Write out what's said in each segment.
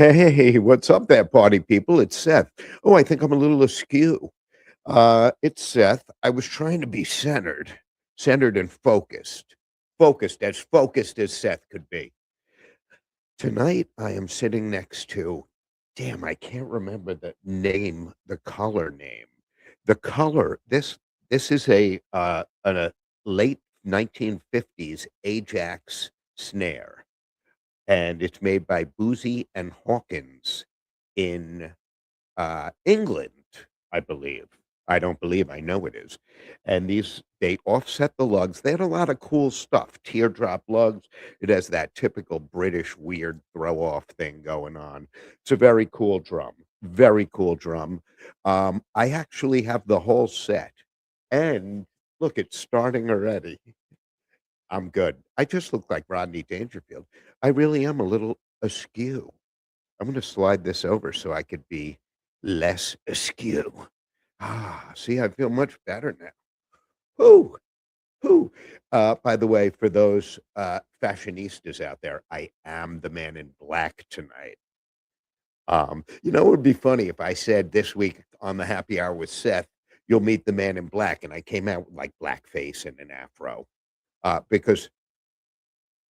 Hey, what's up there, party people? It's Seth. Oh, I think I'm a little askew. It's Seth. I was trying to be centered and focused as Seth could be. Tonight, I am sitting next to, damn, I can't remember the color name. The color, this is a late 1950s Ajax snare, and it's made by Boozy and Hawkins in England, I believe. I don't believe, I know it is. And they offset the lugs. They had a lot of cool stuff. Teardrop lugs. It has that typical British weird throw off thing going on. It's a very cool drum. Very cool drum. I actually have the whole set. And look, it's starting already. I'm good. I just look like Rodney Dangerfield. I really am a little askew. I'm gonna slide this over so I could be less askew. See, I feel much better now. Whoo, whoo. By the way, for those fashionistas out there, I am the man in black tonight. It would be funny if I said this week on the happy hour with Seth, you'll meet the man in black, and I came out with like blackface and an afro. Because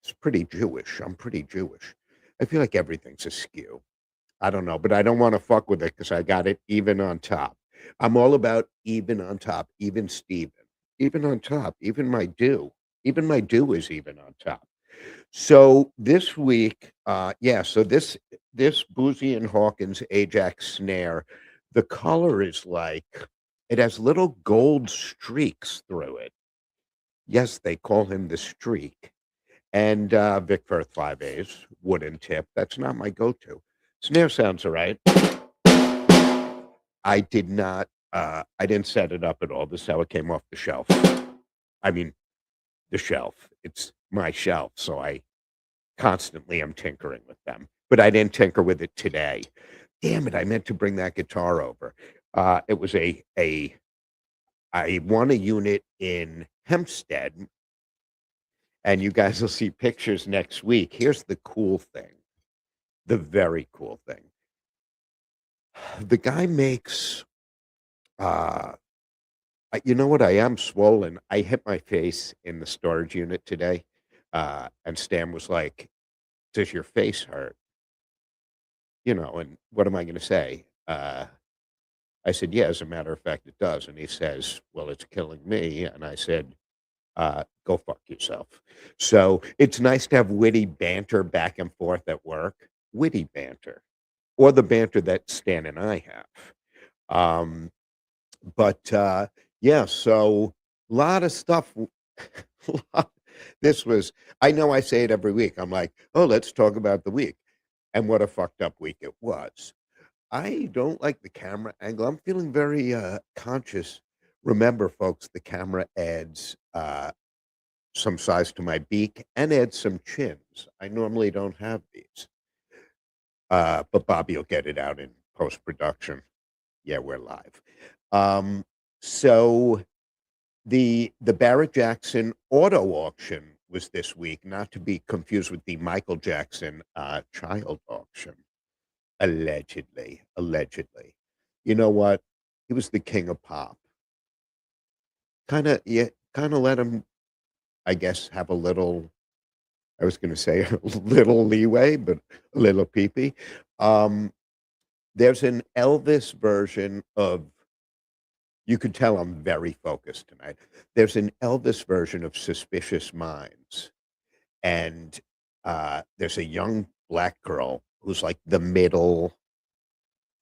it's pretty Jewish. I'm pretty Jewish. I feel like everything's askew. I don't know, but I don't wanna fuck with it because I got it even on top. I'm all about even on top, even Steven. Even on top, even my do is even on top. So this week, so this Boozy and Hawkins Ajax snare, the color is like it has little gold streaks through it. Yes, they call him the Streak. And, Vic Firth 5 A's, wooden tip, that's not my go-to. Snare sounds alright. I didn't set it up at all, this is how it came off the shelf. I mean, the shelf. It's my shelf, so I constantly am tinkering with them, but I didn't tinker with it today. Damn it, I meant to bring that guitar over. It was I won a unit in Hempstead, and you guys will see pictures next week. Here's the cool thing. The very cool thing. The guy makes, uh, you know what? I am swollen. I hit my face in the storage unit today, and Stan was like, "Does your face hurt?" And what am I going to say? I said, "Yeah, as a matter of fact, it does." And he says, "Well, it's killing me." And I said, "Go fuck yourself." So it's nice to have witty banter back and forth at work. Witty banter, or the banter that Stan and I have. Um, but yeah, so a lot of stuff. lot- this was, I know I say it every week. I'm like, oh, let's talk about the week. And what a fucked up week it was. I don't like the camera angle. I'm feeling very conscious. Remember, folks, the camera adds some size to my beak and adds some chins. I normally don't have these. But Bobby will get it out in post production. Yeah, we're live. Um, so the Barrett Jackson auto auction was this week, not to be confused with the Michael Jackson child auction. Allegedly. You know what? He was the king of pop. Kind of let him, I guess, have a little. I was going to say a little leeway, but a little peepee. Um, there's an Elvis version of. You could tell I'm very focused tonight. There's an Elvis version of Suspicious Minds, and there's a young black girl who's like the middle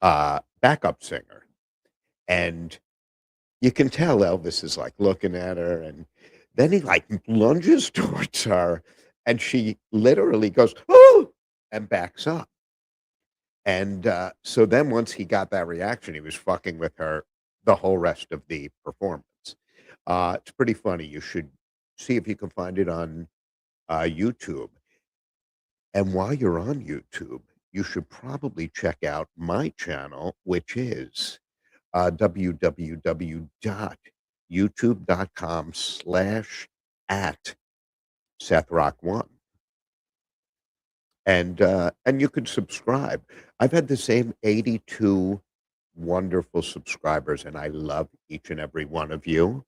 backup singer, and you can tell Elvis is like looking at her, and then he like lunges towards her, and she literally goes, "Oh!" and backs up. And so then once he got that reaction, he was fucking with her the whole rest of the performance. It's pretty funny. You should see if you can find it on YouTube. And while you're on YouTube, you should probably check out my channel, which is www.youtube.com/at Seth Rock One. and you could subscribe. I've had the same 82 wonderful subscribers, and I love each and every one of you.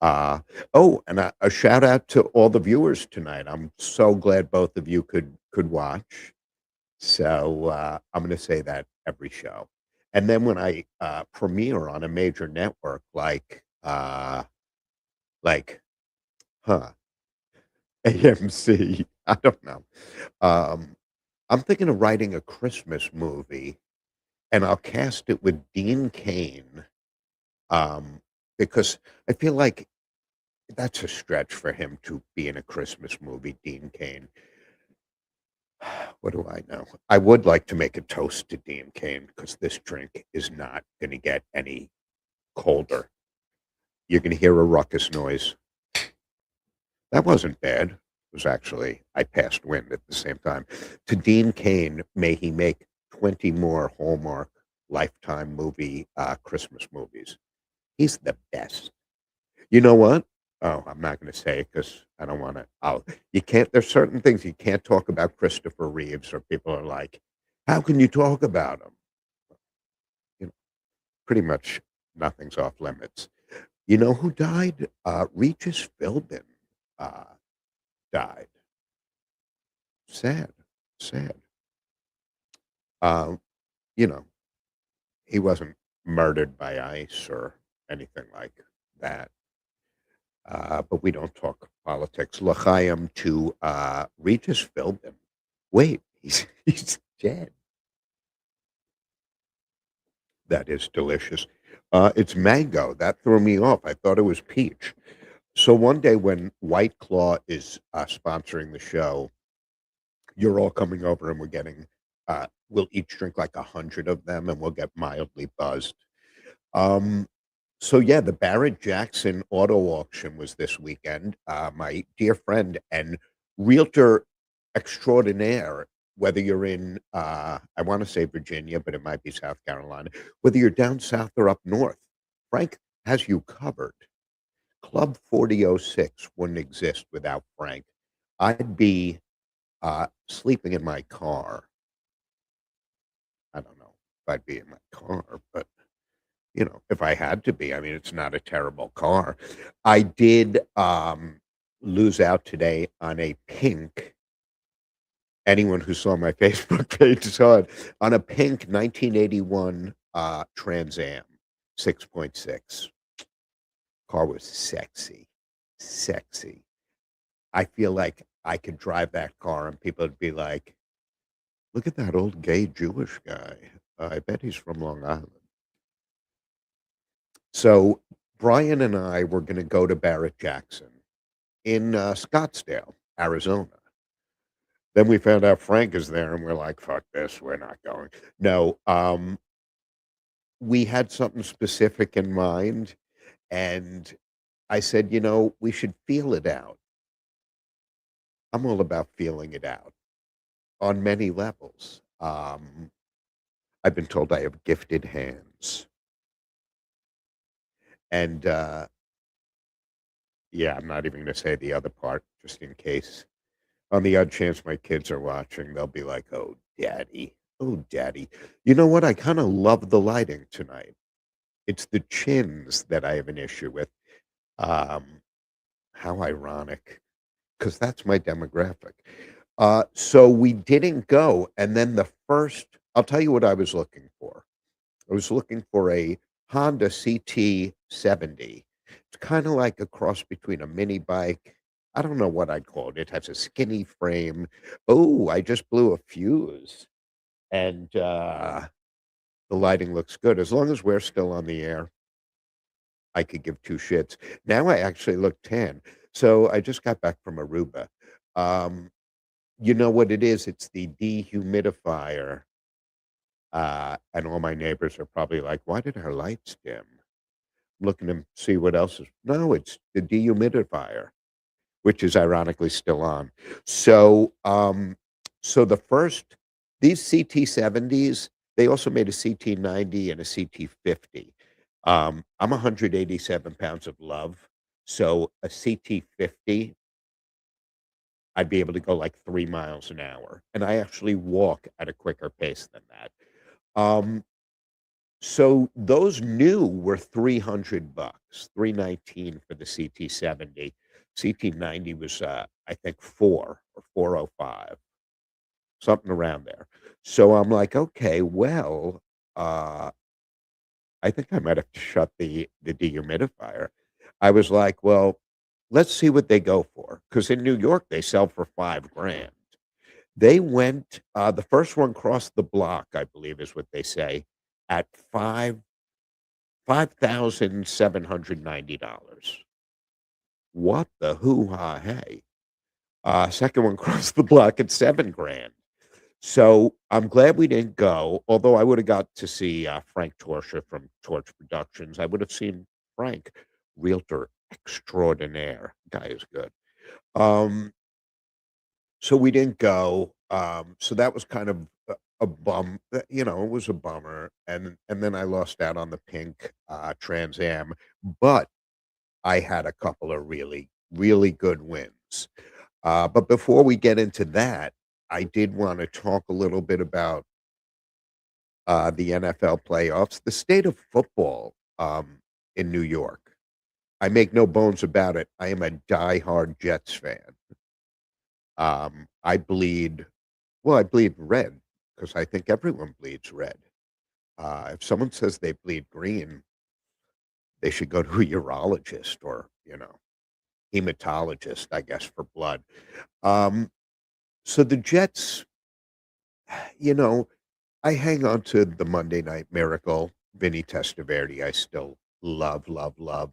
Uh, oh, and a shout out to all the viewers tonight. I'm so glad both of you could watch. So, I'm gonna say that every show. And then when I, premiere on a major network like, huh, AMC, I don't know. Um, I'm thinking of writing a Christmas movie, and I'll cast it with Dean Cain, um, because I feel like that's a stretch for him to be in a Christmas movie, Dean Cain. What do I know? I would like to make a toast to Dean Cain because this drink is not gonna get any colder. You're gonna hear a ruckus noise. That wasn't bad. It was actually I passed wind at the same time. To Dean Cain, may he make 20 more Hallmark Lifetime movie, Christmas movies. He's the best. You know what? Oh, I'm not gonna say it because I don't wanna you can't there's certain things you can't talk about Christopher Reeves or people are like, "How can you talk about him?" You know, pretty much nothing's off limits. You know who died? Regis Philbin, uh, died. Sad, sad. Um, you know, he wasn't murdered by ICE or anything like that. But we don't talk politics. L'chaim to Regis Philbin. Wait, he's dead. That is delicious. It's mango. That threw me off. I thought it was peach. So one day when White Claw is sponsoring the show, you're all coming over and we're getting, we'll each drink like 100 of them and we'll get mildly buzzed. Um, so yeah, the Barrett Jackson auto auction was this weekend. My dear friend and realtor extraordinaire, whether you're in, I want to say Virginia, but it might be South Carolina, whether you're down south or up north, Frank has you covered. Club 4006 wouldn't exist without Frank. I'd be sleeping in my car. I don't know if I'd be in my car, but if I had to be, I mean, it's not a terrible car. I did, lose out today on a pink anyone who saw my Facebook page saw it, on a pink 1981, Trans Am 6.6. Car was sexy, sexy. I feel like I could drive that car and people would be like, "Look at that old gay Jewish guy. I bet he's from Long Island." So Brian and I were going to go to Barrett Jackson in Scottsdale, Arizona. Then we found out Frank is there, and we're like, "Fuck this, we're not going." No, we had something specific in mind, and I said, we should feel it out. I'm all about feeling it out on many levels. I've been told I have gifted hands, and yeah, I'm not even going to say the other part just in case. On the odd chance my kids are watching, they'll be like, "Oh, daddy. Oh, daddy." You know what? I kind of love the lighting tonight. It's the chins that I have an issue with. Um, how ironic, because that's my demographic. So we didn't go, and then I'll tell you what I was looking for. I was looking for a Honda CT70. It's kinda like a cross between a mini bike. I don't know what I'd call it. It has a skinny frame. Oh, I just blew a fuse, and, the lighting looks good. As long as we're still on the air, I could give 2 shits. Now I actually look tan. So I just got back from Aruba. Um, you know what it is? It's the dehumidifier, and all my neighbors are probably like, "Why did our lights dim?" Looking to see what else is no, it's the dehumidifier, which is ironically still on. So, so the first these CT70s, they also made a CT90 and a CT50. I'm 187 pounds of love, so a CT50 I'd be able to go like 3 miles an hour, and I actually walk at a quicker pace than that. Um, so those new were $300, 319 for the CT70. CT90 was, I think 4 or 405, something around there. So I'm like, "Okay, well, uh, I think I might have to shut the dehumidifier." I was like, "Well, let's see what they go for," because in New York, they sell for 5 grand. They went, the first one crossed the block, I believe is what they say, at $5,790. What the hoo-ha hey? Second one crossed the block at 7 grand. So, I'm glad we didn't go, although I woulda got to see, Frank Torchia from Torch Productions. I would have seen Frank, realtor extraordinaire. Guy is good. Um, so we didn't go, so that was kind of a bum it was a bummer, and then I lost out on the pink, Trans Am, but I had a couple of really, really good wins. But before we get into that, I did wanna talk a little bit about the NFL playoffs, the state of football in New York. I make no bones about it. I am a diehard Jets fan. I bleed, well, I bleed red because I think everyone bleeds red. If someone says they bleed green, they should go to a urologist or, hematologist, I guess, for blood. Um, so the Jets, you know, I hang on to the Monday Night Miracle, Vinny Testaverde. I still love, love, love.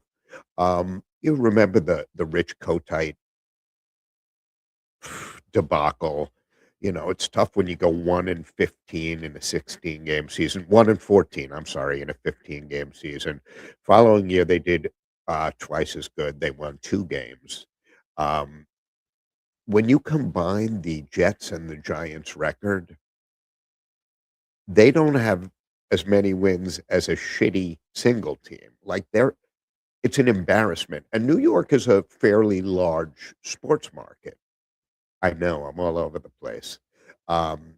You remember the Rich Kotite debacle. It's tough when you go 1-15 in a 16-game season, 1-14, I'm sorry, in a 15-game season. Following year, they did twice as good. They won 2 games. Um, when you combine the Jets and the Giants record, they don't have as many wins as a shitty single team. Like it's an embarrassment. And New York is a fairly large sports market. I know, I'm all over the place. Um,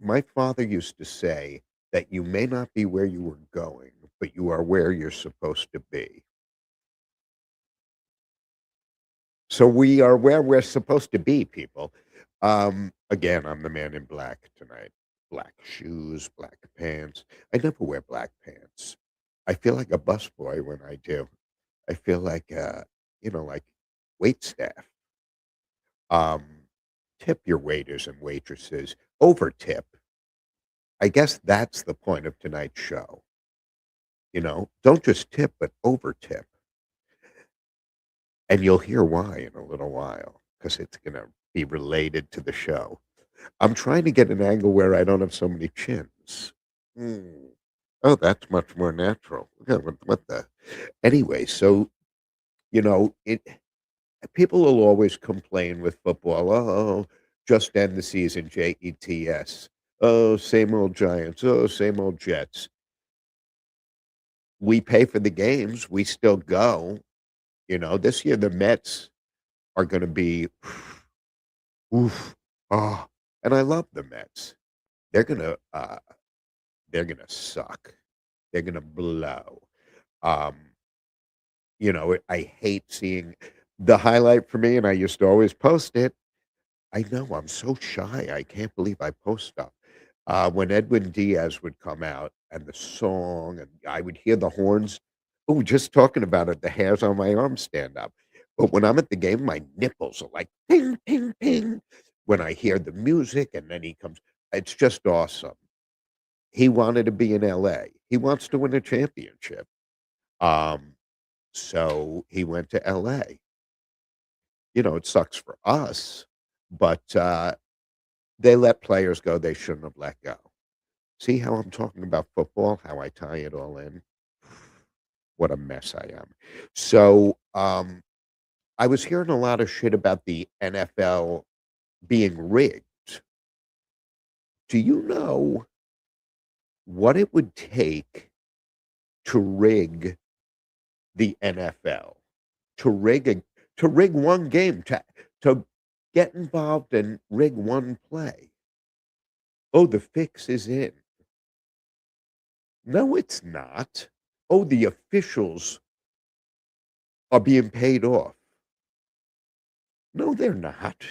my father used to say that you may not be where you were going, but you are where you're supposed to be. So we are where we're supposed to be, people. Again, I'm the man in black tonight. Black shoes, black pants. I never wear black pants. I feel like a busboy when I do. I feel like, like wait staff. Um, tip your waiters and waitresses. Over tip. I guess that's the point of tonight's show. Don't just tip, but over tip. And you'll hear why in a little while because it's going to be related to the show. I'm trying to get an angle where I don't have so many chins. Mm. Oh, that's much more natural. Yeah, what the? Anyway, so, it people will always complain with football. Oh, just end the season, Jets. Oh, same old Giants. Oh, same old Jets. We pay for the games. We still go. This year the Mets are going to be, oof, oh, and I love the Mets. They're gonna, uh, they're gonna suck. They're gonna blow. Um, I hate seeing the highlight for me, and I used to always post it. I know, I'm so shy, I can't believe I post stuff. When Edwin Diaz would come out and the song, and I would hear the horns. Oh, just talking about it, the hairs on my arms stand up. But when I'm at the game, my nipples are like ping, ping, ping when I hear the music, and then he comes. It's just awesome. He wanted to be in LA. He wants to win a championship. Um, so he went to LA. It sucks for us, but they let players go they shouldn't have let go. See how I'm talking about football, how I tie it all in? What a mess I am. So, I was hearing a lot of shit about the NFL being rigged. Do you know what it would take to rig the NFL? To rig a to rig one game, to get involved and rig one play. Oh, the fix is in. No, it's not. Oh, the officials are being paid off. No, they're not.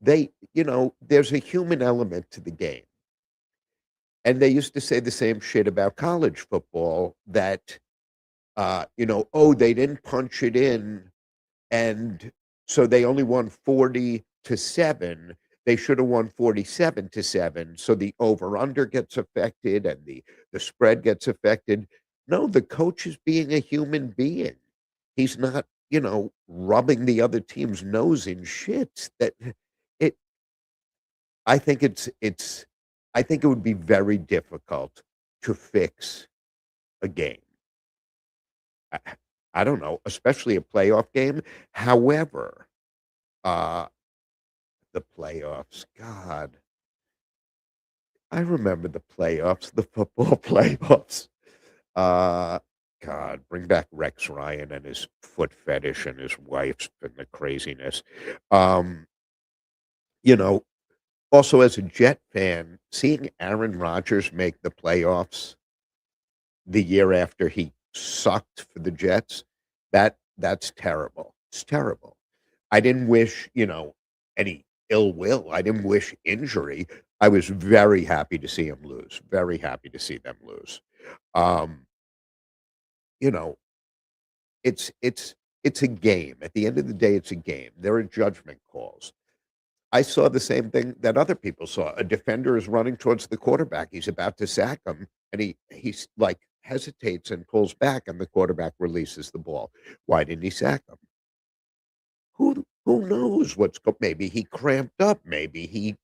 There's a human element to the game. And they used to say the same shit about college football that, oh, they didn't punch it in. And so they only won 40-7. They should have won 47-7. So the over under gets affected and the spread gets affected. No, the coach is being a human being. He's not, rubbing the other team's nose in shit. It I think I think it would be very difficult to fix a game. I, I don't know, especially a playoff game. However, uh the playoffs, God, I remember the playoffs, the football playoffs. Uh, God, bring back Rex Ryan and his foot fetish and his wife's and the craziness. Um, you know, Also as a Jet fan, seeing Aaron Rodgers make the playoffs the year after he sucked for the Jets, that's terrible. It's terrible. I didn't wish, any ill will. I didn't wish injury. I was very happy to see him lose. Very happy to see them lose. Um, you know, it's a game. At the end of the day, it's a game. There are judgment calls. I saw the same thing that other people saw. A defender is running towards the quarterback. He's about to sack him, and he's like hesitates and pulls back, and the quarterback releases the ball. Why didn't he sack him? Who knows maybe he cramped up, maybe he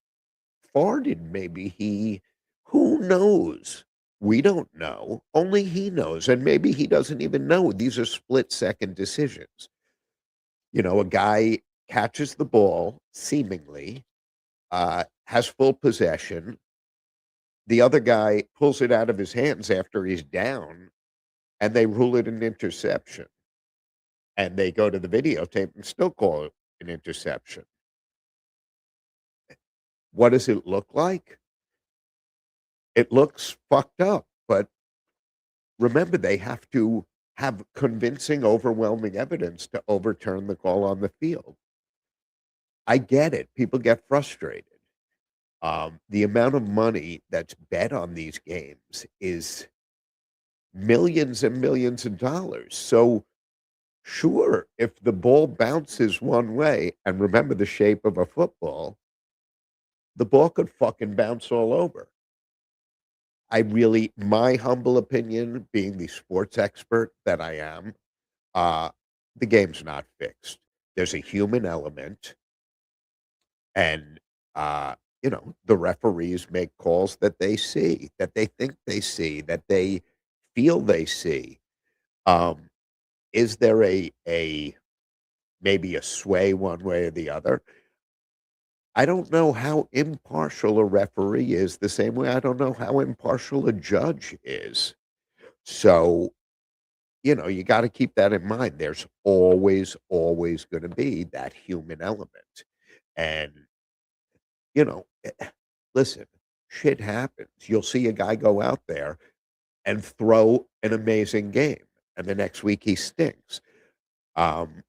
farted, maybe who knows? We don't know. Only he knows, and maybe he doesn't even know. These are split-second decisions. A guy catches the ball seemingly, has full possession. The other guy pulls it out of his hands after he's down, and they rule it an interception. And they go to the videotape and still call it an interception. What does it look like? It looks fucked up, but remember, they have to have convincing, overwhelming evidence to overturn the call on the field. I get it. People get frustrated. The amount of money that's bet on these games is millions and millions of dollars. So, sure, if the ball bounces one way, and remember the shape of a football, the ball could fucking bounce all over. My humble opinion, being the sports expert that I am, uh, the game's not fixed. There's a human element, and the referees make calls that they see, that they think they see, that they feel they see. Um, is there a maybe a sway one way or the other? I don't know how impartial a referee is the same way I don't know how impartial a judge is. So, you got to keep that in mind. There's always going to be that human element. And, you know, eh, listen, shit happens. You'll see a guy go out there and throw an amazing game, and the next week he stinks. Um,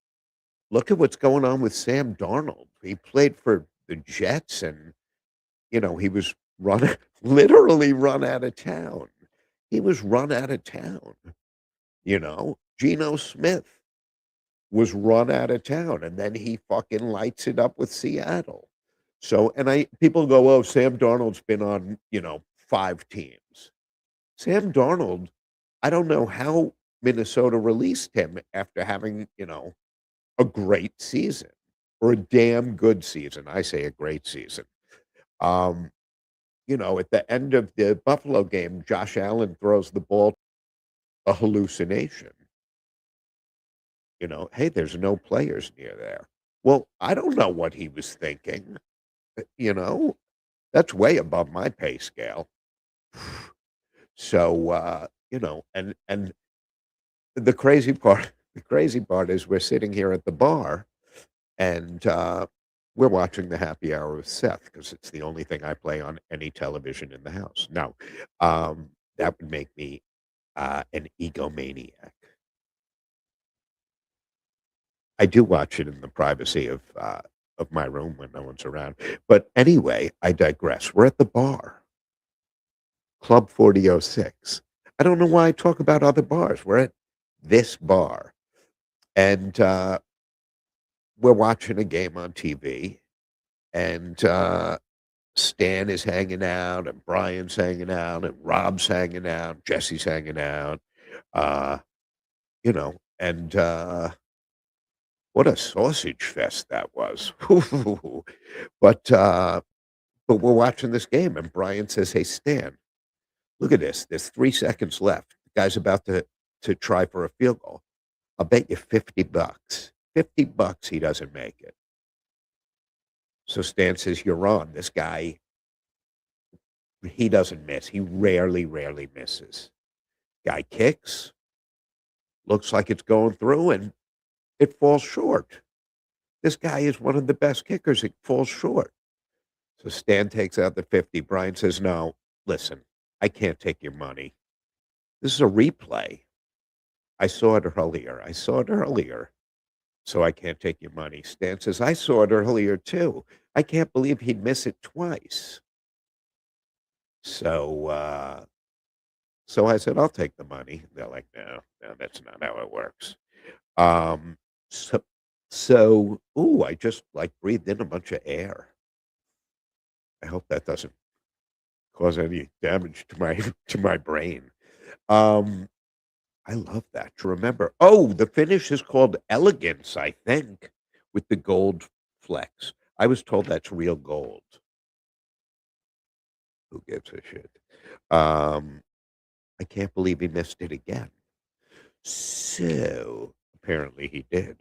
Look at what's going on with Sam Darnold. He played for the Jets, and he was run literally run out of town. He was run out of town. Geno Smith was run out of town, and then he fucking lights it up with Seattle. So, and people go, oh, Sam Darnold's been on, 5 teams. Sam Darnold, I don't know how Minnesota released him after having, a great season or a damn good season. I say a great season. Um, at the end of the Buffalo game, Josh Allen throws the ball, a hallucination. Hey, there's no players near there. Well, I don't know what he was thinking. You know, that's way above my pay scale. So, and the crazy part, the crazy part is we're sitting here at the bar, and we're watching the Happy Hour with Seth because it's the only thing I play on any television in the house. Now, that would make me an egomaniac. I do watch it in the privacy of my room when no one's around. But anyway, I digress. We're at the bar, Club 4006. I don't know why I talk about other bars. We're at this bar, and we're watching a game on TV, and Stan is hanging out, and Brian's hanging out, and Rob's hanging out, Jesse's hanging out, uh, and what a sausage fest that was. But but we're watching this game, and Brian says, "Hey, Stan, look at this. There's 3 seconds left. The guy's about to try for a field goal. I'll bet you $50. $50 he doesn't make it." So Stan says, "You're on. This guy, he doesn't miss. He rarely, rarely misses." Guy kicks, looks like it's going through, and it falls short. This guy is one of the best kickers. It falls short. So Stan takes out the 50. Brian says, "No, listen, I can't take your money. This is a replay. I saw it earlier. I saw it earlier. So I can't take your money." Stan says, "I saw it earlier too. I can't believe he'd miss it twice." So so I said, "I'll take the money." They're like, "No, no, that's not how it works." Um so ooh, I just like breathed in a bunch of air. I hope that doesn't cause any damage to my to my brain. Um I love that to remember. Oh, the finish is called Elegance, I think, with the gold flecks. I was told that's real gold. Who gives a shit? Um, I can't believe he missed it again. So apparently he did.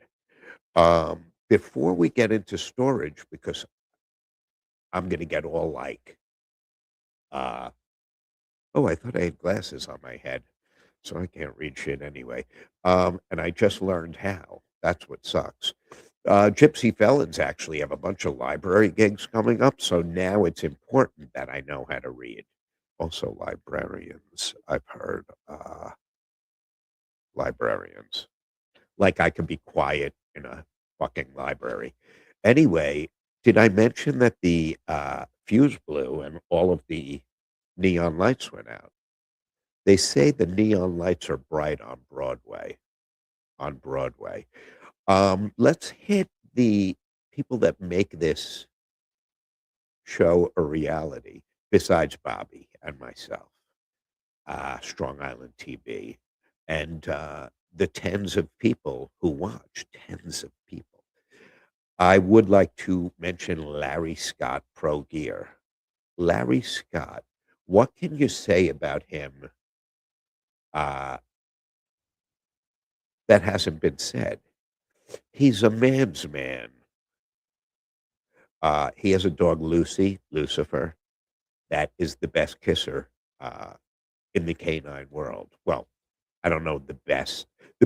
Before we get into storage, because I'm gonna get all like, uh, oh, I thought I had glasses on my head, so I can't read shit anyway. And I just learned how. That's what sucks. Gypsy Felons actually have a bunch of library gigs coming up, so now it's important that I know how to read. Also, librarians, I've heard, librarians. Like I can be quiet in a fucking library. Anyway, did I mention that the fuse blew and all of the neon lights went out? They say the neon lights are bright on Broadway. On Broadway. Let's hit the people that make this show a reality besides Bobby and myself, Strong Island TV, and the tens of people who watch, tens of people. I would like to mention Larry Scott Pro Gear. Larry Scott, what can you say about him uh, that hasn't been said? He's a man's man. He has a dog, Lucy, Lucifer, that is the best kisser uh, in the canine world. Well, I don't know the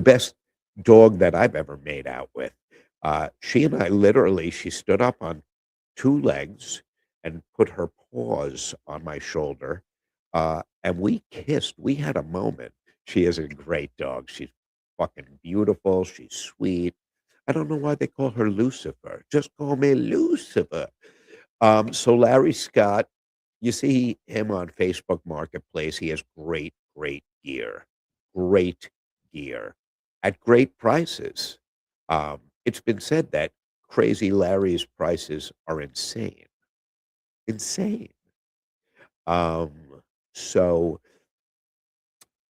best dog that I've ever made out with. She and I literally, she stood up on 2 legs and put her paws on my shoulder, and we kissed. We had a moment. She is a great dog. She's fucking beautiful. She's sweet. I don't know why they call her Lucifer. Just call me Lucifer. So Larry Scott, you see him on Facebook Marketplace. He has great, great gear. Great gear at great prices. It's been said that Crazy Larry's prices are insane. Insane. Um, so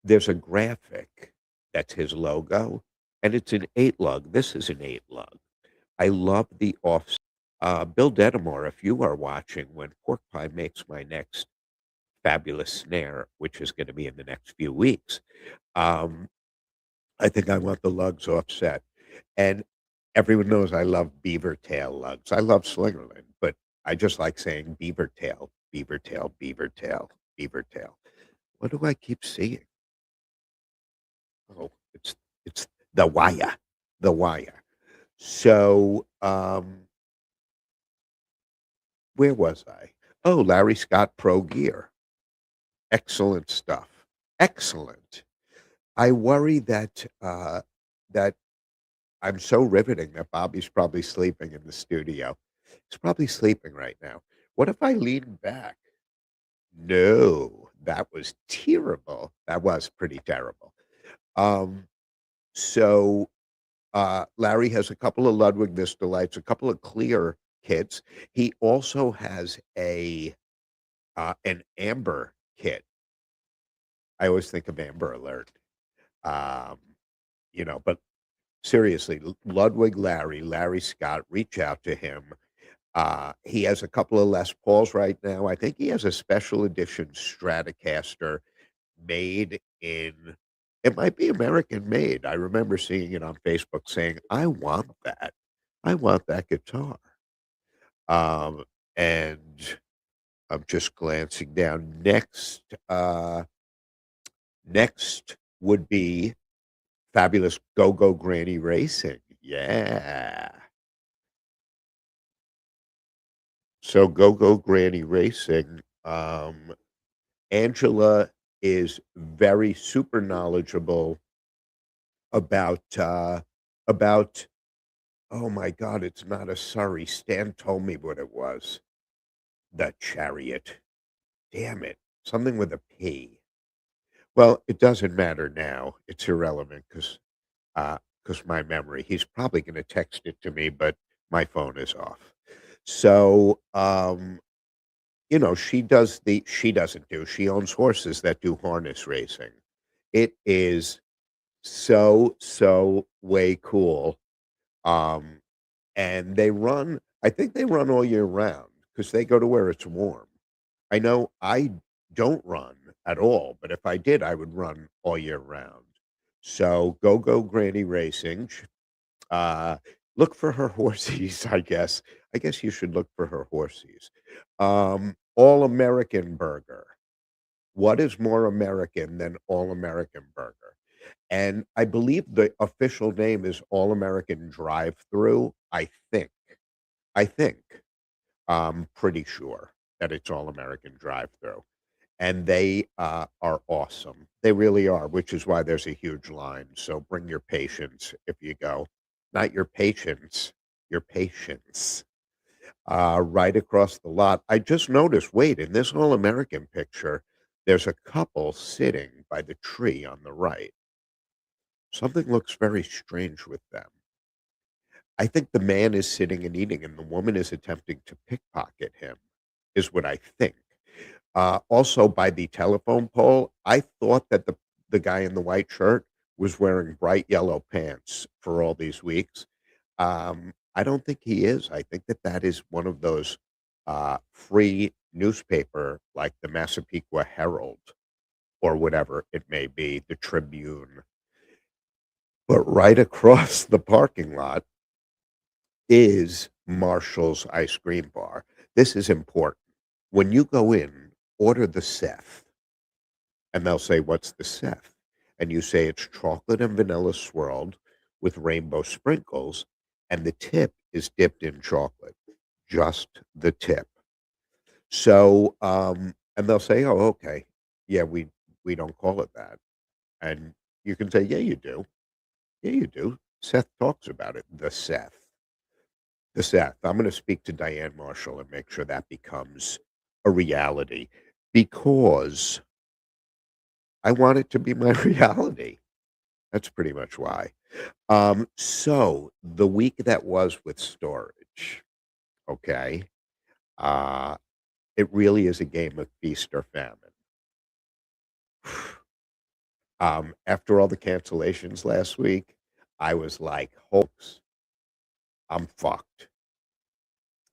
there's a graphic that's his logo, and it's an 8 lug. This is an 8 lug. I love the offset. Bill Dedamore, if you are watching when Pork Pie makes my next fabulous snare, which is going to be in the next few weeks, um, I think I want the lugs offset. And everyone knows I love beaver tail lugs. I love Slingerland, but I just like saying beaver tail, beaver tail, beaver tail, beaver tail. What do I keep seeing? Oh, it's the wire, the wire. So Where was I? Oh, Larry Scott Pro Gear. Excellent stuff. Excellent. I worry that, that I'm so riveting that Bobby's probably sleeping in the studio. He's probably sleeping right now. What if I lean back? No, that was terrible. That was pretty terrible. Um, so, Larry has a couple of Ludwig Vista lights, a couple of clear kits. He also has an amber kit. I always think of Amber Alert. Um, but seriously, Ludwig Larry Scott, reach out to him. He has a couple of Les Pauls right now. I think he has a special edition Stratocaster made in it might be American made. I remember seeing it on Facebook saying, "I want that. I want that guitar." Um, and I'm just glancing down. Next would be Fabulous Go-Go Granny Racing. Yeah. So Go-Go Granny Racing, Angela is very super knowledgeable about, about oh my god, it's not a Surrey. Stan told me what it was. The Chariot. Damn it. Something with a P. Well, it doesn't matter now. It's irrelevant because my memory. He's probably gonna text it to me, but my phone is off. So, she doesn't do she owns horses that do harness racing. It is so way cool. Um, and I think they run all year round because they go to where it's warm. I know I don't run at all, but if I did, I would run all year round. So Go Granny Racing. Uh, Look for her horsies, I guess. I guess you should look for her horsies. All American Burger. What is more American than All American Burger? And I believe the official name is All American Drive-Through. I think. I'm pretty sure that it's All American Drive-Through. And they are awesome. They really are, which is why there's a huge line. So bring your patience if you go. Not your patience, your patience. Right across the lot. I just noticed, wait, in this All American picture, there's a couple sitting by the tree on the right. Something looks very strange with them. I think the man is sitting and eating, and the woman is attempting to pickpocket him, is what I think. Also, by the telephone pole, I thought that the guy in the white shirt was wearing bright yellow pants for all these weeks. I don't think he is. I think that that is one of those free newspaper, like the Massapequa Herald or whatever it may be, the Tribune. But right across the parking lot is Marshall's Ice Cream Bar. This is important. When you go in, order the Seth, and they'll say, "What's the Seth?" And you say, "It's chocolate and vanilla swirled with rainbow sprinkles, and the tip is dipped in chocolate." Just the tip. So, and they'll say, "Oh, okay. Yeah, we don't call it that." And you can say, "Yeah, you do. Yeah, you do. Seth talks about it, the Seth." The Seth. I'm gonna speak to Diane Marshall and make sure that becomes a reality because I want it to be my reality. That's pretty much why. So the week that was with storage, okay, uh, it really is a game of feast or famine. After all the cancellations last week, I was like, "Hoax, I'm fucked."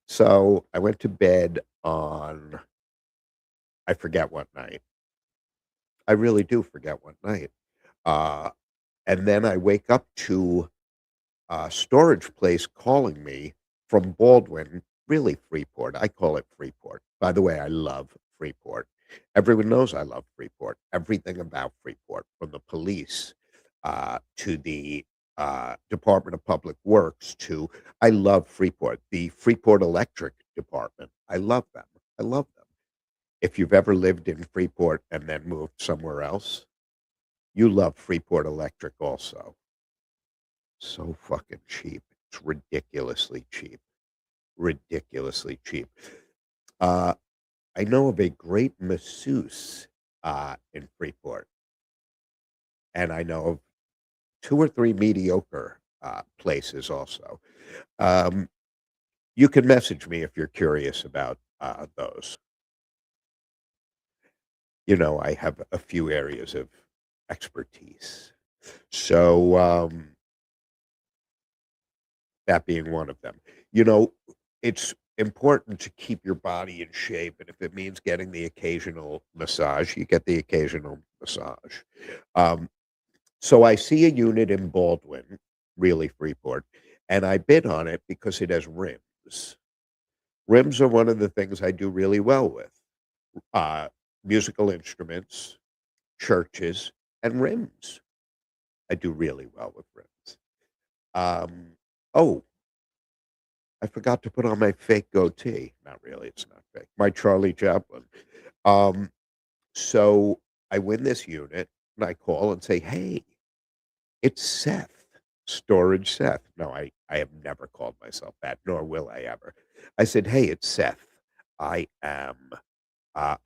So I went to bed on I forget what night. I really do forget what night. Uh, and then I wake up to a storage place calling me from Baldwin, really Freeport. I call it Freeport. By the way, I love Freeport. Everyone knows I love Freeport. Everything about Freeport, from the police to the Department of Public Works to I love Freeport. The Freeport Electric department. I love them. I love them. If you've ever lived in Freeport and then moved somewhere else, you love Freeport Electric also. So fucking cheap. It's ridiculously cheap. Ridiculously cheap. Uh, I know of a great masseuse in Freeport, and I know of 2 or 3 mediocre places also. Um, you can message me if you're curious about those. You know, I have a few areas of expertise. So, that being one of them. You know, it's important to keep your body in shape, and if it means getting the occasional massage, you get the occasional massage. Um, so I see a unit in Baldwin, really Freeport, and I bid on it because it has rims. Rims are one of the things I do really well with. Uh, Musical instruments, churches, and rims. I do really well with rims. Oh, I forgot to put on my fake goatee. Not really, it's not fake. My Charlie Chaplin. Um, so I win this unit and I call and say, "Hey, it's Seth, Storage Seth." No, I have never called myself that, nor will I ever. I said, "Hey, it's Seth. I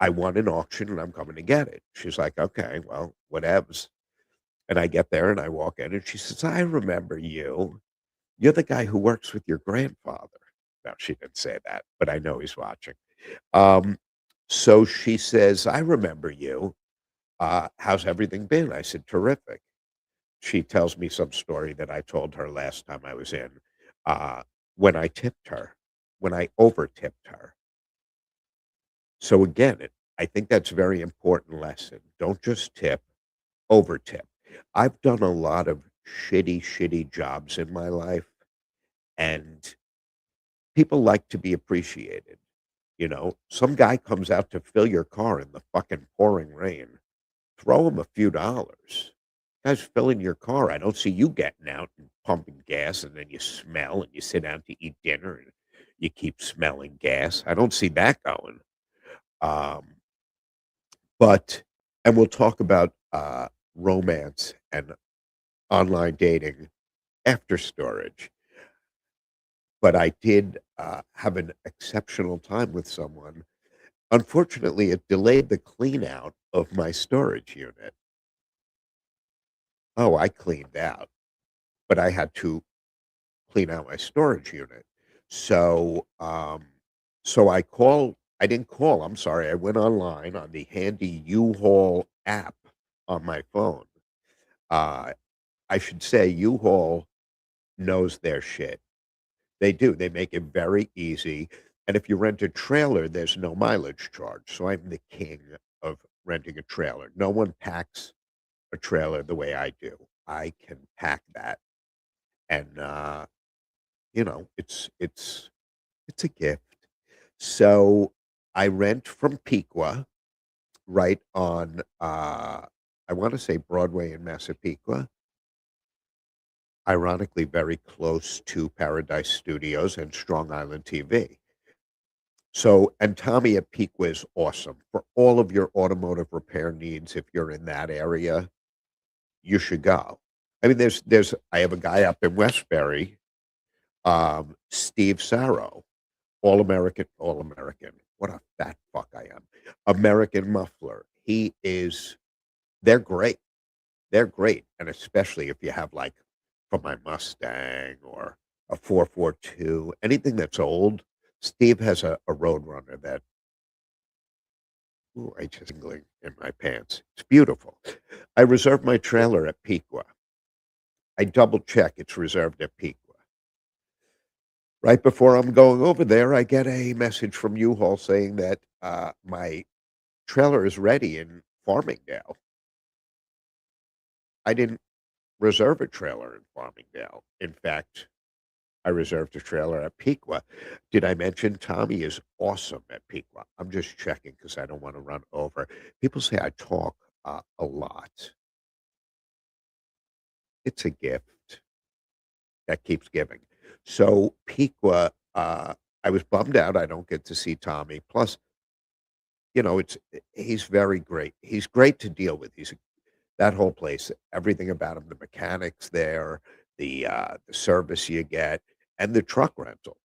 won an auction and I'm coming to get it." She's like, "Okay, well, whatevs." And I get there and I walk in and she says, "I remember you. You're the guy who works with your grandfather." No, she didn't say that, but I know he's watching. Um, so she says, "I remember you. How's everything been?" I said, "Terrific." She tells me some story that I told her last time I was in, uh, when I tipped her, when I over tipped her. So again, I think that's a very important lesson. Don't just tip, over tip. I've done a lot of shitty, shitty jobs in my life, and people like to be appreciated. You know, some guy comes out to fill your car in the fucking pouring rain. Throw him a few dollars. Guy's filling your car. I don't see you getting out and pumping gas and then you smell and you sit down to eat dinner and you keep smelling gas. I don't see that going. Um, but, and we'll talk about romance and online dating after storage. But I did have an exceptional time with someone. Unfortunately, it delayed the clean out of my storage unit. Oh, I cleaned out, but I had to clean out my storage unit. So, I didn't call, I'm sorry. I went online on the handy U-Haul app on my phone. Uh, I should say U-Haul knows their shit. They do. They make it very easy. And if you rent a trailer, there's no mileage charge. So I'm the king of renting a trailer. No one packs a trailer the way I do. I can pack that. And you know, it's a gift. So I rent from Piqua right on I want to say Broadway in Massapequa. Ironically, very close to Paradise Studios and Strong Island TV. So, and Tommy at Piqua is awesome for all of your automotive repair needs. If you're in that area, you should go. I mean, I have a guy up in Westbury, Steve Sarro, all American. What a fat fuck I am. American Muffler. They're great. They're great. And especially if you have like from my Mustang or a 442, anything that's old. Steve has a Roadrunner that, ooh, I just tingling in my pants. It's beautiful. I reserved my trailer at Piqua. I double check it's reserved at Piqua. Right before I'm going over there, I get a message from U-Haul saying that my trailer is ready in Farmingdale. I didn't reserve a trailer in Farmingdale. In fact, I reserved a trailer at Piqua. Did I mention Tommy is awesome at Piqua? I'm just checking because I don't want to run over. People say I talk a lot. It's a gift that keeps giving. So Piqua, I was bummed out I don't get to see Tommy. Plus, he's very great. He's great to deal with. That whole place, everything about him, the mechanics there, the service you get, and the truck rental.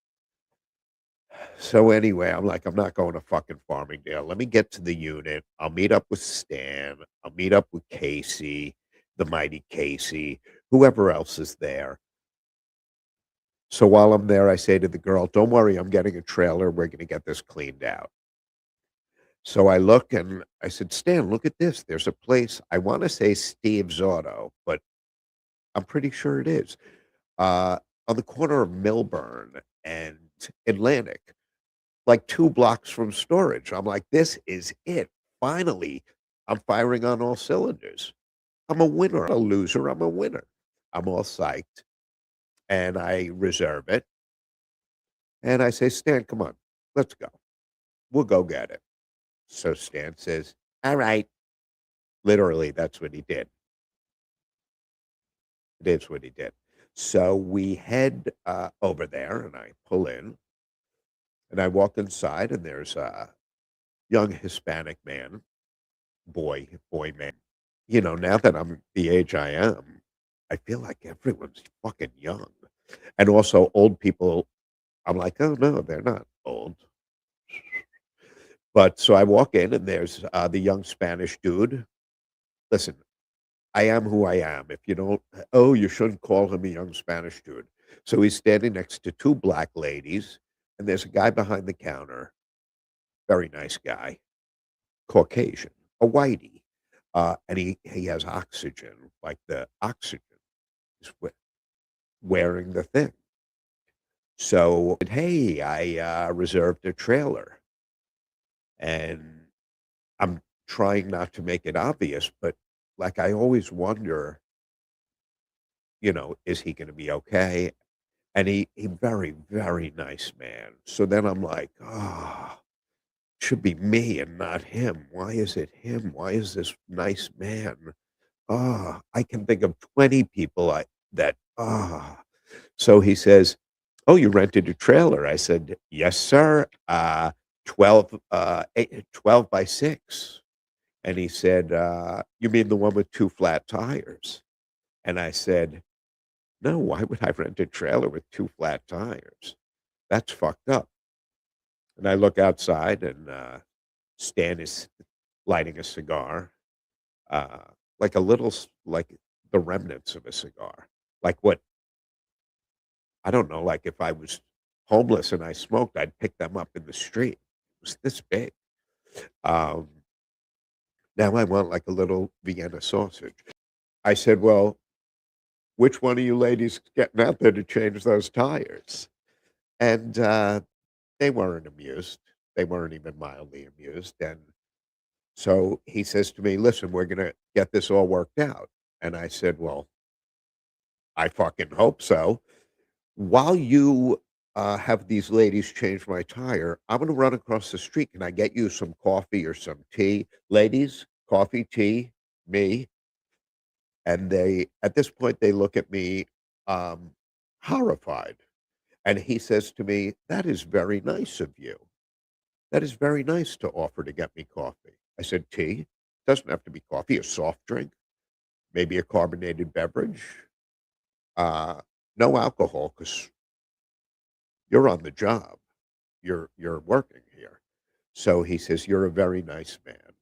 So anyway, I'm like, I'm not going to fucking Farmingdale. Let me get to the unit. I'll meet up with Stan. I'll meet up with Casey, the mighty Casey, whoever else is there. So while I'm there, I say to the girl, don't worry, I'm getting a trailer. We're going to get this cleaned out. So I look and I said, Stan, look at this. There's a place. I want to say Steve's Auto, but I'm pretty sure it is. Uh, on the corner of Milburn and Atlantic, like 2 blocks from storage. I'm like, "This is it. Finally, I'm firing on all cylinders. I'm a winner, I'm a loser, I'm a winner." I'm all psyched, and I reserve it, and I say, "Stan, come on. Let's go. We'll go get it." So Stan says, "Alright." Literally, that's what he did. It is what he did. So we head, over there, and I pull in, and I walk inside, and there's a young Hispanic man, boy man. Now that I'm the age I am, I feel like everyone's fucking young. And also old people, I'm like, "Oh, no, they're not old." But so I walk in and there's, the young Spanish dude. Listen, I am who I am. If you don't oh, you shouldn't call him a young Spanish dude. So he's standing next to 2 black ladies, and there's a guy behind the counter, very nice guy, Caucasian, a whitey, and he has oxygen, like the oxygen is wearing the thing. So, "Hey, I, reserved a trailer," and I'm trying not to make it obvious, but, like, I always wonder, is he gonna be okay? And he very, very nice man. So then I'm like, "Oh, should be me and not him. Why is it him? Why is this nice man?" I can think of 20 people So he says, "Oh, you rented a trailer?" I said, "Yes, sir. 12 by 6." And he said, "You mean the one with 2 flat tires?" And I said, "No, why would I rent a trailer with 2 flat tires? That's fucked up." And I look outside and, Stan is lighting a cigar, uh, like a little s like the remnants of a cigar. Like what I don't know, like if I was homeless and I smoked, I'd pick them up in the street. It was this big. Um, Now I want like a little Vienna sausage. I said, "Well, which one of you ladies getting out there to change those tires?" And they weren't amused. They weren't even mildly amused. And so he says to me, "Listen, we're going to get this all worked out." And I said, "Well, I fucking hope so. While you have these ladies change my tire, I'm going to run across the street. Can I get you some coffee or some tea? Ladies, coffee, tea, me." And at this point, they look at me um, horrified. And he says to me, "That is very nice of you. That is very nice to offer to get me coffee." I said, "Tea? Doesn't have to be coffee, a soft drink, maybe a carbonated beverage. Uh, no alcohol because you're on the job. You're working here." So he says, "You're a very nice man."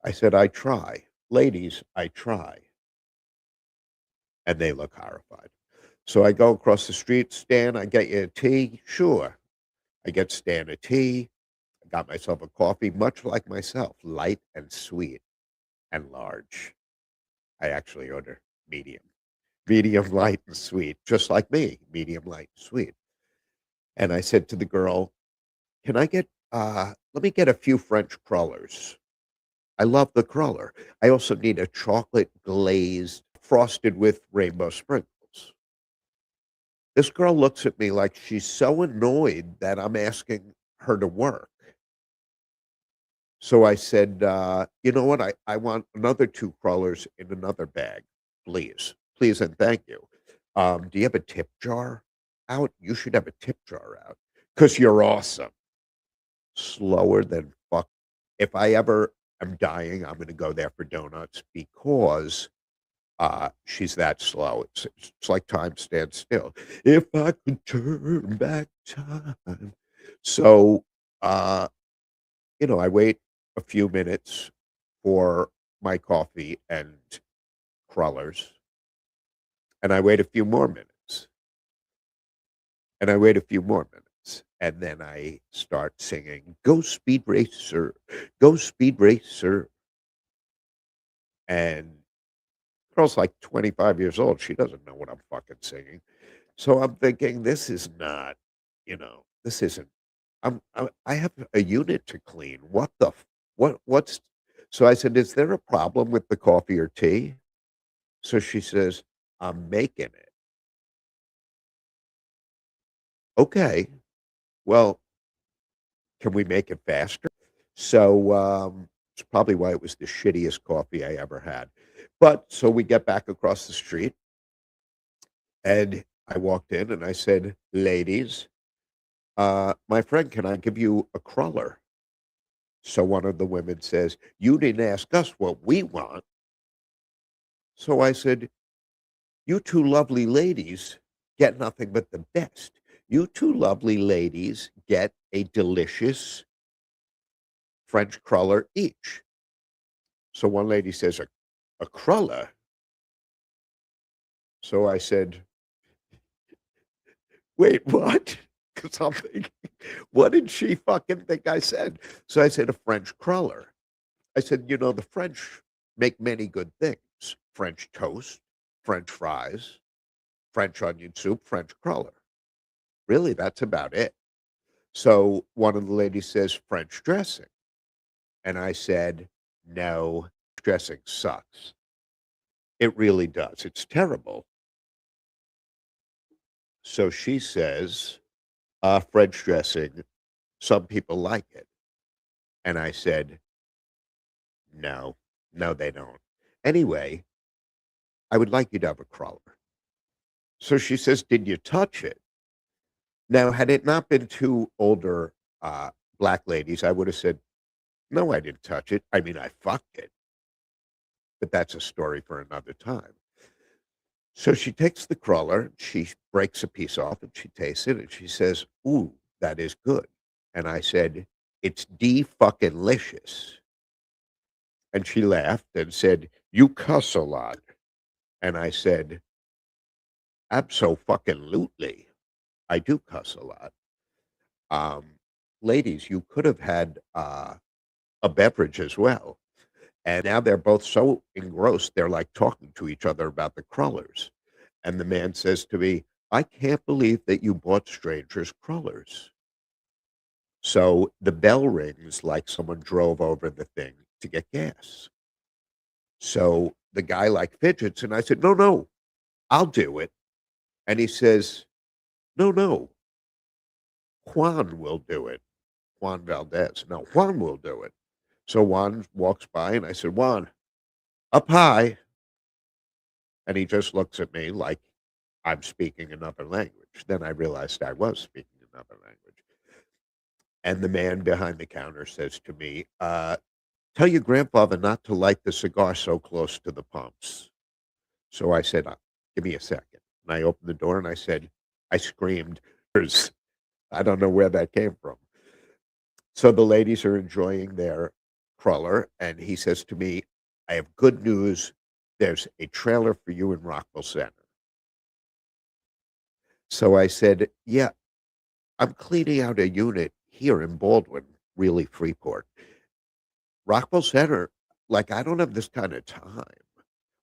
I said, "I try. Ladies, I try." And they look horrified. So I go across the street, "Stan, I get you a tea?" "Sure." I get Stan a tea. I got myself a coffee, much like myself, light and sweet and large. I actually order medium. Medium, light, and sweet, just like me, medium, light, and sweet. And I said to the girl, "Can I get, let me get a few French crullers." I love the cruller. I also need a chocolate glazed, frosted with rainbow sprinkles. This girl looks at me like she's so annoyed that I'm asking her to work. So I said, "You know what? I want another 2 crullers in another bag, please. Please and thank you. Do you have a tip jar?" out. You should have a tip jar out because you're awesome." Slower than fuck. If I ever am dying, I'm gonna go there for donuts because she's that slow. It's like time stands still. If I could turn back time. So, uh, I wait a few minutes for my coffee and crullers, and I wait a few more minutes, and I wait a few more minutes, and then I start singing, "Go Speed Racer, go Speed Racer," and girl's like 25 years old. She doesn't know what I'm fucking singing. So I'm thinking, this is not, this isn't. I have a unit to clean. What the what's so I said, "Is there a problem with the coffee or tea?" So she says, "I'm making it." Okay. Well, can we make it faster? So it's probably why it was the shittiest coffee I ever had. But so we get back across the street and I walked in and I said, "Ladies, my friend, can I give you a cruller?" So one of the women says, "You didn't ask us what we want." So I said, "You two lovely ladies get nothing but the best. You two lovely ladies get a delicious French cruller each." So one lady says, a cruller? So I said, "Wait, what?" Because I'm thinking, what did she fucking think I said? So I said, "A French cruller." I said, "The French make many good things: French toast, French fries, French onion soup, French cruller. Really, that's about it." So one of the ladies says, "French dressing." And I said, "No, dressing sucks. It really does. It's terrible." So she says, "French dressing, some people like it." And I said, "No, no, they don't. Anyway, I would like you to have a cruller." So she says, "Did you touch it?" Now, had it not been two older black ladies, I would have said, "No, I didn't touch it. I mean, I fucked it." But that's a story for another time. So she takes the cruller, she breaks a piece off and she tastes it and she says, "Ooh, that is good." And I said, "It's fucking licious." And she laughed and said, "You cuss a lot." And I said, "Abso-fucking-lutely. I do cuss a lot. Um, Ladies, you could have had a beverage as well." And now they're both so engrossed, they're like talking to each other about the crullers. And the man says to me, "I can't believe that you bought strangers crullers." So the bell rings like someone drove over the thing to get gas. So the guy like fidgets, and I said, "No, no, I'll do it." And he says, "No, no, Juan will do it." Juan Valdez. "No, Juan will do it." So Juan walks by, and I said, "Juan, up high." And he just looks at me like I'm speaking another language. Then I realized I was speaking another language. And the man behind the counter says to me, "Tell your grandfather not to light the cigar so close to the pumps." So I said, "Give me a second." And I opened the door and I screamed, "There's," I don't know where that came from. So the ladies are enjoying their cruller. And he says to me, "I have good news. There's a trailer for you in Rockville Center." So I said, "Yeah, I'm cleaning out a unit here in Baldwin, really Freeport. Rockville Center, like, I don't have this kind of time.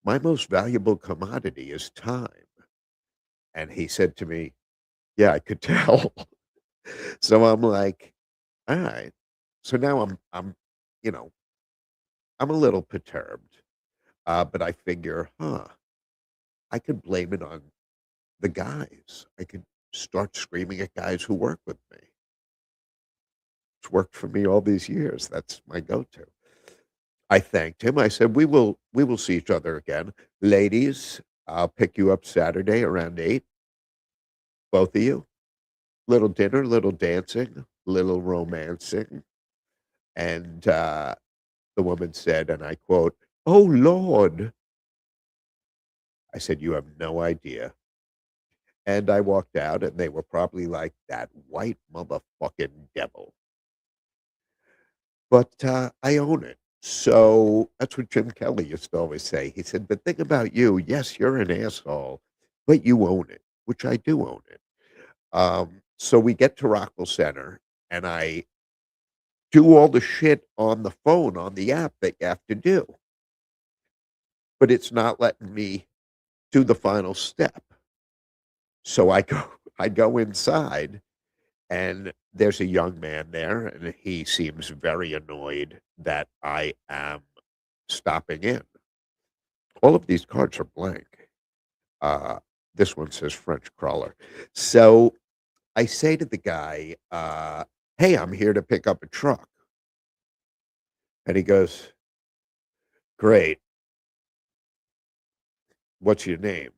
My most valuable commodity is time." And he said to me, "Yeah, I could tell." So I'm like, "All right." So now you know, I'm a little perturbed, but I figure, I could blame it on the guys. I could start screaming at guys who work with me. It's worked for me all these years. That's my go-to. I thanked him. I said, "We will see each other again. Ladies, I'll pick you up Saturday around 8." Both of you? Little dinner, little dancing, little romancing, and, the woman said, and I quote, "Oh, Lord." I said, "You have no idea." And I walked out, and they were probably like, "That white motherfucking devil." But, I own it. So, that's what Jim Kelly used to always say. He said, "The thing about you, yes, you're an asshole, but you own it," which I do own it. So we get to Rockville Center, and I do all the shit on the phone, on the app that you have to do, but it's not letting me do the final step. So I go I go inside, and there's a young man there, and he seems very annoyed that I am stopping in. All of these cards are blank. Uh, this one says French crawler. So I say to the guy, "Hey, I'm here to pick up a truck." And he goes, "Great. What's your name?"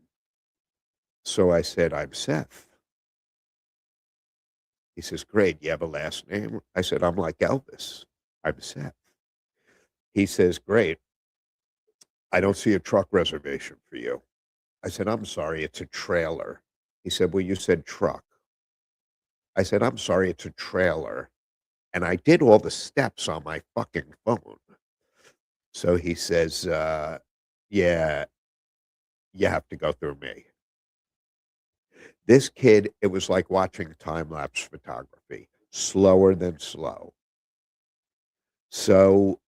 So I said, "I'm Seth." He says, "Great. You have a last name?" I said, "I'm like Elvis. I'm Seth." He says, "Great. I don't see a truck reservation for you." I said, "I'm sorry. It's a trailer." He said, "Well, you said truck." I said, "I'm sorry. It's a trailer." And I did all the steps on my fucking phone. So he says, "Yeah, you have to go through me." This kid, it was like watching time-lapse photography, slower than slow. So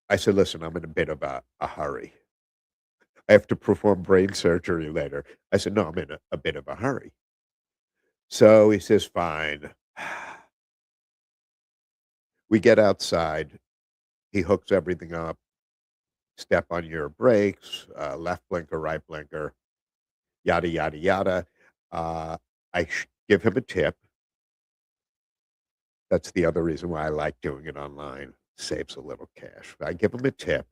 I said, "Listen, I'm in a bit of a hurry. I have to perform brain surgery later." I said, "No, I'm in a bit of a hurry." So he says, "Fine." We get outside. He hooks everything up, step on your brakes, left blinker, right blinker, yada, yada, yada. Uh, give him a tip. That's the other reason why I like doing it online. Saves a little cash. I give him a tip,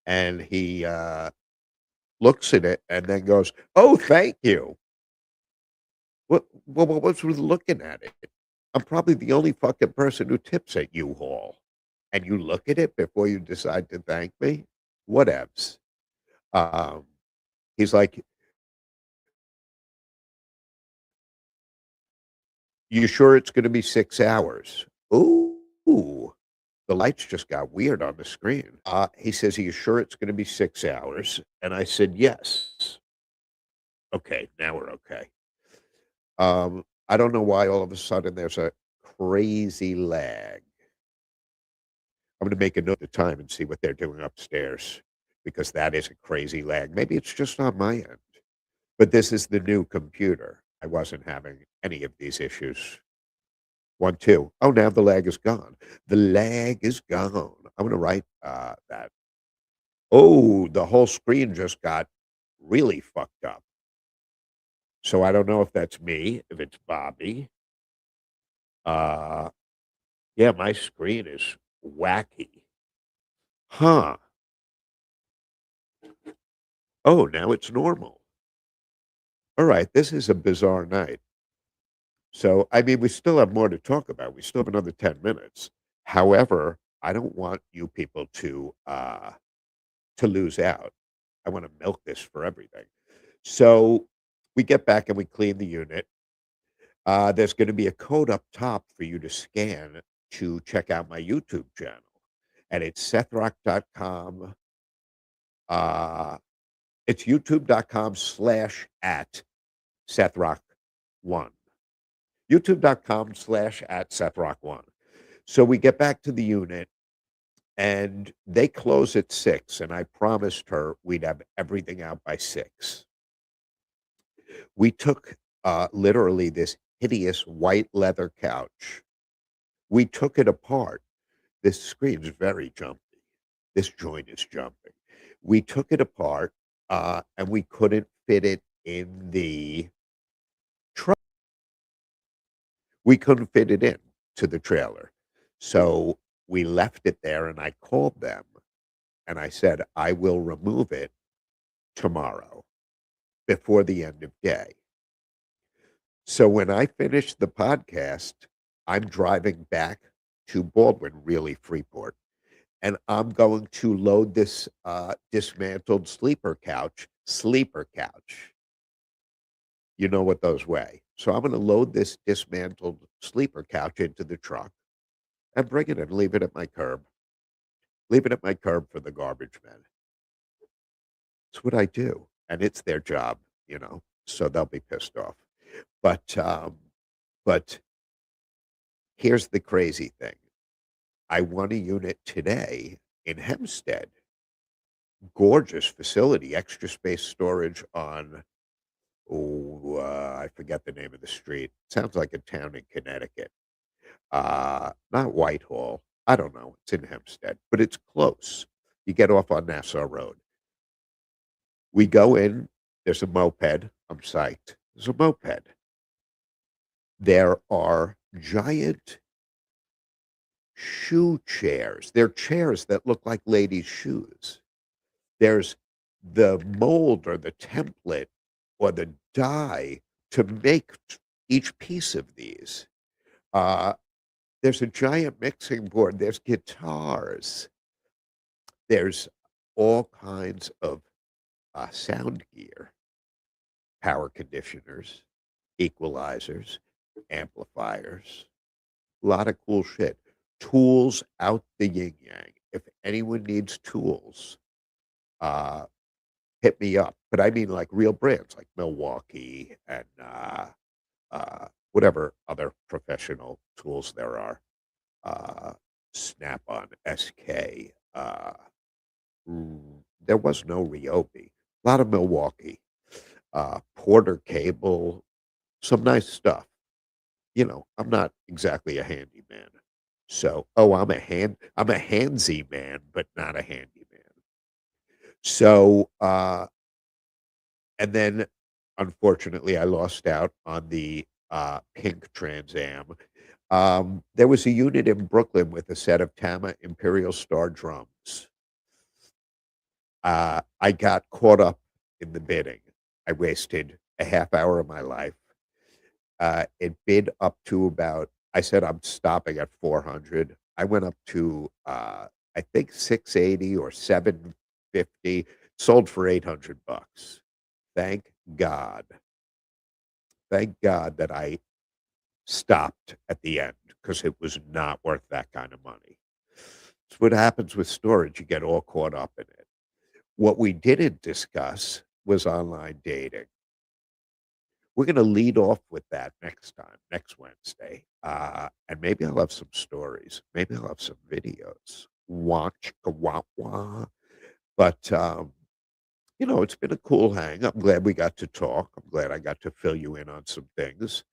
and he looks at it and then goes, "Oh, thank you." What was with looking at it? I'm probably the only fucking person who tips at U-Haul, and you look at it before you decide to thank me? Whatevs. Um, he's like, "You sure it's gonna be 6 hours?" Ooh, the lights just got weird on the screen. He says, "Are you sure it's gonna be 6 hours?" And I said, "Yes." Okay, now we're okay. I don't know why all of a sudden there's a crazy lag. I'm gonna make a note of the time and see what they're doing upstairs because that is a crazy lag. Maybe it's just on my end, but this is the new computer. I wasn't having any of these issues. 1, 2. Oh, now the lag is gone. The lag is gone. I'm gonna write, that. Oh, the whole screen just got really fucked up. So I don't know if that's me, if it's Bobby. Uh, yeah, my screen is wacky. Huh. Oh, now it's normal. Alright, this is a bizarre night. So, I mean, we still have more to talk about. We still have another 10 minutes. However, I don't want you people to lose out. I wanna milk this for everything. So, we get back and we clean the unit. There's gonna be a code up top for you to scan to check out my YouTube channel, and it's sethrock.com. Uh, it's youtube.com/at sethrock1. youtube.com/at sethrock1. So we get back to the unit, and they close at 6, and I promised her we'd have everything out by 6. We took, literally this hideous white leather couch. We took it apart. This screen's very jumpy. This joint is jumping. We took it apart, and we couldn't fit it in the truck. We couldn't fit it in to the trailer. So we left it there, and I called them, and I said, "I will remove it tomorrow before the end of day." So when I finish the podcast, I'm driving back to Baldwin, really Freeport, and I'm going to load this dismantled sleeper couch. You know what those weigh. So I'm going to load this dismantled sleeper couch into the truck and bring it and leave it at my curb. Leave it at my curb for the garbage men. It's what I do, and it's their job, so they'll be pissed off. But but here's the crazy thing. I won a unit today in Hempstead. Gorgeous facility, extra space storage on, I forget the name of the street. Sounds like a town in Connecticut. Not Whitehall. I don't know. It's in Hempstead, but it's close. You get off on Nassau Road. We go in. There's a moped. I'm psyched. There's a moped. There are giant shoe chairs. They're chairs that look like ladies' shoes. There's the mold or the template or the die to make each piece of these. Uh, there's a giant mixing board. There's guitars. There's all kinds of sound gear, power conditioners, equalizers, amplifiers, a lot of cool shit. Tools out the yin yang. If anyone needs tools, uh, hit me up. But I mean like real brands like Milwaukee and whatever other professional tools there are. Uh, Snap-on, SK. There was no Ryobi. A lot of Milwaukee. Porter Cable. Some nice stuff. I'm not exactly a handyman. So, I'm a handsy man, but not a handyman. So, and then unfortunately, I lost out on the pink Trans Am. There was a unit in Brooklyn with a set of Tama Imperial Star drums. I got caught up in the bidding. I wasted a half hour of my life. It bid up to about, I said I'm stopping at 400. I went up to, I think 680 or 750, sold for 800 bucks. Thank God. Thank God that I stopped at the end because it was not worth that kind of money. It's what happens with storage. You get all caught up in it. What we didn't discuss was online dating. We're going to lead off with that next time, next Wednesday. And maybe I'll have some stories. Maybe I'll have some videos. Watch, wah, wah. But, it's been a cool hang. I'm glad we got to talk. I'm glad I got to fill you in on some things.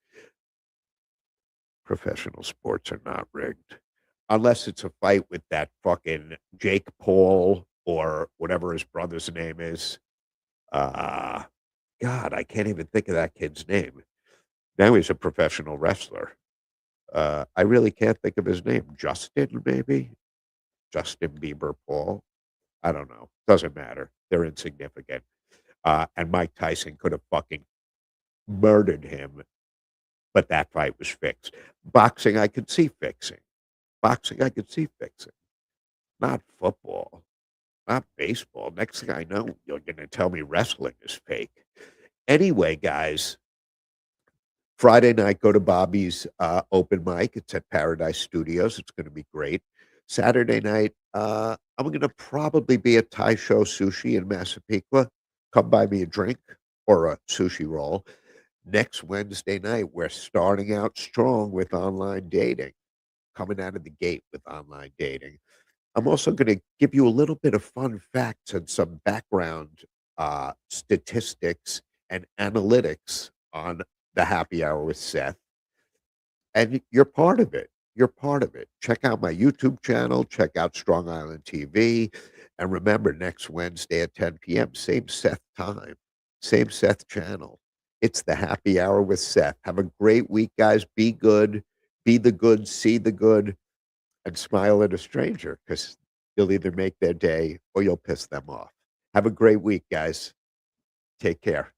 Professional sports are not rigged. Unless it's a fight with that fucking Jake Paul or whatever his brother's name is. Uh, God, I can't even think of that kid's name. Now he's a professional wrestler. I really can't think of his name. Justin, maybe? Justin Bieber Paul? I don't know. Doesn't matter. They're insignificant. And Mike Tyson could have fucking murdered him, but that fight was fixed. Boxing, I could see fixing. Boxing, I could see fixing. Not football. Not baseball. Next thing I know, you're going to tell me wrestling is fake. Anyway, guys, Friday night, go to Bobby's open mic. It's at Paradise Studios. It's going to be great. Saturday night, I'm going to probably be at Thai Show Sushi in Massapequa. Come buy me a drink or a sushi roll. Next Wednesday night, we're starting out strong with online dating, coming out of the gate with online dating. I'm also going to give you a little bit of fun facts and some background statistics and analytics on the happy hour with Seth. And you're part of it. You're part of it. Check out my YouTube channel. Check out Strong Island TV. And remember, next Wednesday at 10 p.m., same Seth time, same Seth channel. It's the happy hour with Seth. Have a great week, guys. Be good. Be the good. See the good. And smile at a stranger because you'll either make their day or you'll piss them off. Have a great week, guys. Take care.